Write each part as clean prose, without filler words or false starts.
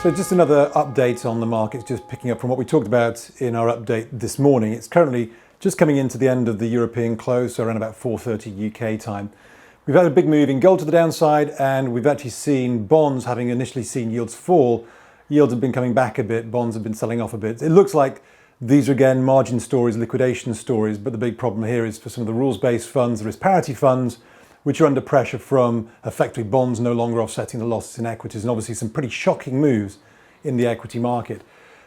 So just another update on the markets, just picking up from what we talked about in our update this morning. It's currently just coming into the end of the European close, so around about 4:30 UK time. We've had a big move in gold to the downside, and we've actually seen bonds, having initially seen yields fall. Yields have been coming back a bit, bonds have been selling off a bit. It looks like these are again margin stories, liquidation stories, but the big problem here is for some of the rules-based funds, the risk parity funds, which are under pressure from effectively bonds no longer offsetting the losses in equities, and obviously some pretty shocking moves in the equity market.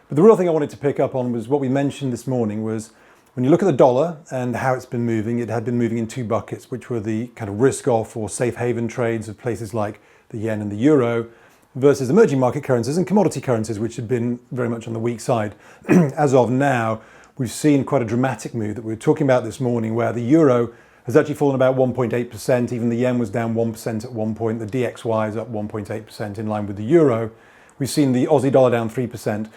But the real thing I wanted to pick up on was what we mentioned this morning was when you look at the dollar and how it's been moving, it had been moving in two buckets, which were the kind of risk-off or safe haven trades of places like the yen and the euro versus emerging market currencies and commodity currencies, which had been very much on the weak side. As of now, we've seen quite a dramatic move that we were talking about this morning, where the euro has actually fallen about 1.8%. Even the yen was down 1% at one point. The DXY is up 1.8% in line with the euro. We've seen the Aussie dollar down 3%.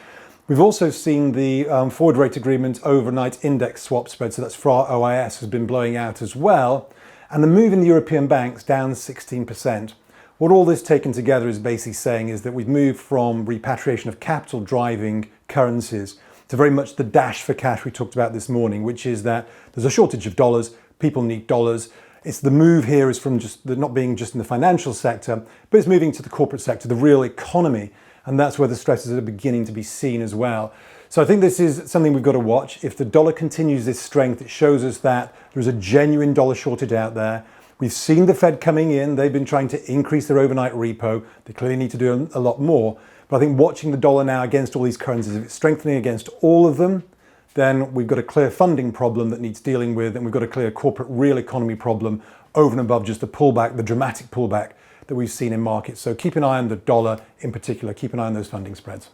We've also seen the forward rate agreement overnight index swap spread, so that's FRA OIS, has been blowing out as well. And the move in the European banks down 16%. What all this taken together is basically saying is that we've moved from repatriation of capital driving currencies to very much the dash for cash we talked about this morning, which is that there's a shortage of dollars, people need dollars. It's the move here is from just the not being just in the financial sector, but it's moving to the corporate sector, the real economy. And that's where the stresses are beginning to be seen as well. So I think this is something we've got to watch. If the dollar continues this strength, it shows us that there's a genuine dollar shortage out there. We've seen the Fed coming in. They've been trying to increase their overnight repo. They clearly need to do a lot more. But I think watching the dollar now against all these currencies, if it's strengthening against all of them, then we've got a clear funding problem that needs dealing with, and we've got a clear corporate real economy problem over and above just the pullback, the dramatic pullback that we've seen in markets. So keep an eye on the dollar in particular, keep an eye on those funding spreads.